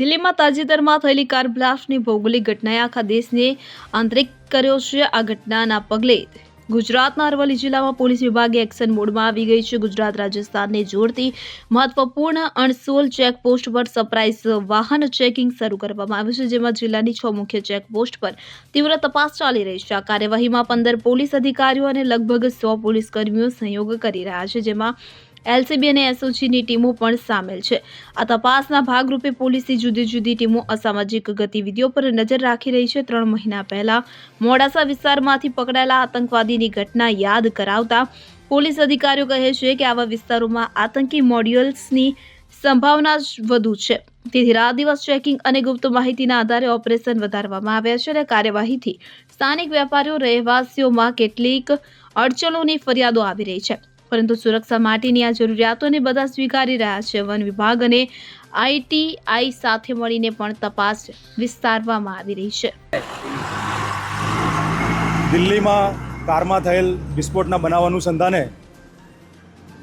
દિલ્હીમાં તાજેતરમાં થયેલી કાર બ્લાસ્ટની ભૌગોલિક ઘટનાએ આખા દેશને આંતરિક કર્યો છે। આ ઘટનાના પગલે ગુજરાતના અરવલ્લી જિલ્લામાં પોલીસ વિભાગે એક્શન મોડમાં આવી ગઈ છે। ગુજરાત રાજસ્થાનને જોડતી મહત્વપૂર્ણ અણસોલ ચેકપોસ્ટ પર સરપ્રાઇઝ વાહન ચેકિંગ શરૂ કરવામાં આવ્યું છે, જેમાં જિલ્લાની 6 મુખ્ય ચેકપોસ્ટ પર તીવ્ર તપાસ ચાલી રહી છે। આ કાર્યવાહીમાં 15 પોલીસ અધિકારીઓ અને લગભગ 100 પોલીસ કર્મીઓ સહયોગ કરી રહ્યા છે, જેમાં એલસીબી અને એસઓજીની ટીમો પણ સામેલ છે। આ તપાસના ભાગરૂપે પોલીસની જુદી જુદી ટીમો અસામાજિક ગતિવિધિઓ પર નજર રાખી રહી છે। 3 મહિના પહેલા મોડાસા વિસ્તારમાંથી પકડાયેલા આતંકવાદીની ઘટના યાદ કરાવતા પોલીસ અધિકારીઓ કહે છે કે આવા વિસ્તારોમાં આતંકી મોડ્યુલ્સની સંભાવના વધુ છે, તેથી રાત દિવસ ચેકિંગ અને ગુપ્ત માહિતીના આધારે ઓપરેશન વધારવામાં આવ્યા છે અને કાર્યવાહીથી સ્થાનિક વેપારીઓ રહેવાસીઓમાં કેટલીક અડચણોની ફરિયાદો આવી રહી છે, પરંતુ સુરક્ષા માટેની આ જરૂરિયાતોને બધા સ્વીકારી રહ્યા છે। વન વિભાગ અને આઈટીઆઈ સાથે મળીને પણ તપાસ વિસ્તારવામાં આવી રહી છે। દિલ્હીમાં કારમાં થયેલ વિસ્ફોટના બનાવ અનુસંધાને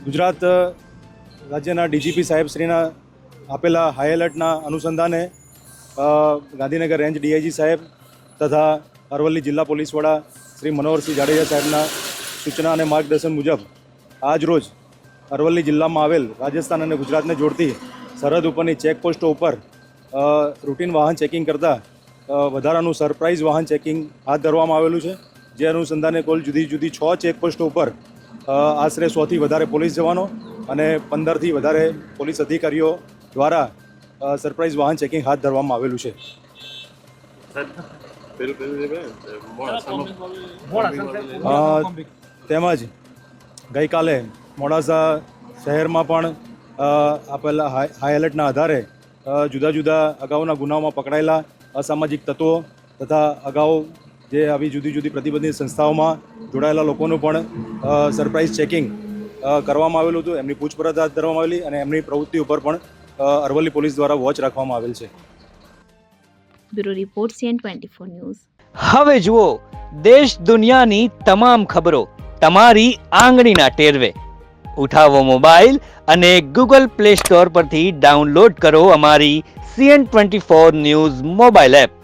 ગુજરાત રાજ્યના ડીજીપી સાહેબશ્રીના આપેલા હાઈ એલર્ટના અનુસંધાને ગાંધીનગર રેન્જ ડીઆઈજી સાહેબ તથા અરવલ્લી જિલ્લા પોલીસ વડા શ્રી મનોહરસિંહ જાડેજા સાહેબના સૂચના અને માર્ગદર્શન મુજબ આજ રોજ અરવલ્લી જિલ્લામાં આવેલ રાજસ્થાન અને ગુજરાતને જોડતી સરહદ ઉપરની ચેકપોસ્ટો ઉપર રૂટીન વાહન ચેકિંગ કરતાં વધારાનું સરપ્રાઇઝ વાહન ચેકિંગ હાથ ધરવામાં આવેલું છે, જે અનુસંધાને કુલ જુદી જુદી 6 ચેકપોસ્ટો ઉપર આશરે 100થી વધારે પોલીસ જવાનો અને 15થી વધારે પોલીસ અધિકારીઓ દ્વારા સરપ્રાઇઝ વાહન ચેકિંગ હાથ ધરવામાં આવેલું છે। તેમજ ગઈકાલે મોડાસા શહેરમાં પણ આપેલા હાઈ એલર્ટના આધારે જુદા જુદા અગાઉના ગુનાઓમાં પકડાયેલા અસામાજિક તત્વો તથા અગાઉ જે આવી જુદી જુદી પ્રતિબંધિત સંસ્થાઓમાં જોડાયેલા લોકોનું પણ સરપ્રાઇઝ ચેકિંગ કરવામાં આવેલું હતું। એમની પૂછપરછ હાથ ધરવામાં આવેલી અને એમની પ્રવૃત્તિ ઉપર પણ અરવલ્લી પોલીસ દ્વારા વોચ રાખવામાં આવેલ છે। Bureau report CN24 news. હવે જુઓ દેશ દુનિયાની તમામ ખબરો તમારી આંગળીના ટેરવે। ઉઠાવો મોબાઈલ અને ગૂગલ પ્લે સ્ટોર પરથી ડાઉનલોડ કરો અમારી CN24 ન્યૂઝ મોબાઈલ એપ।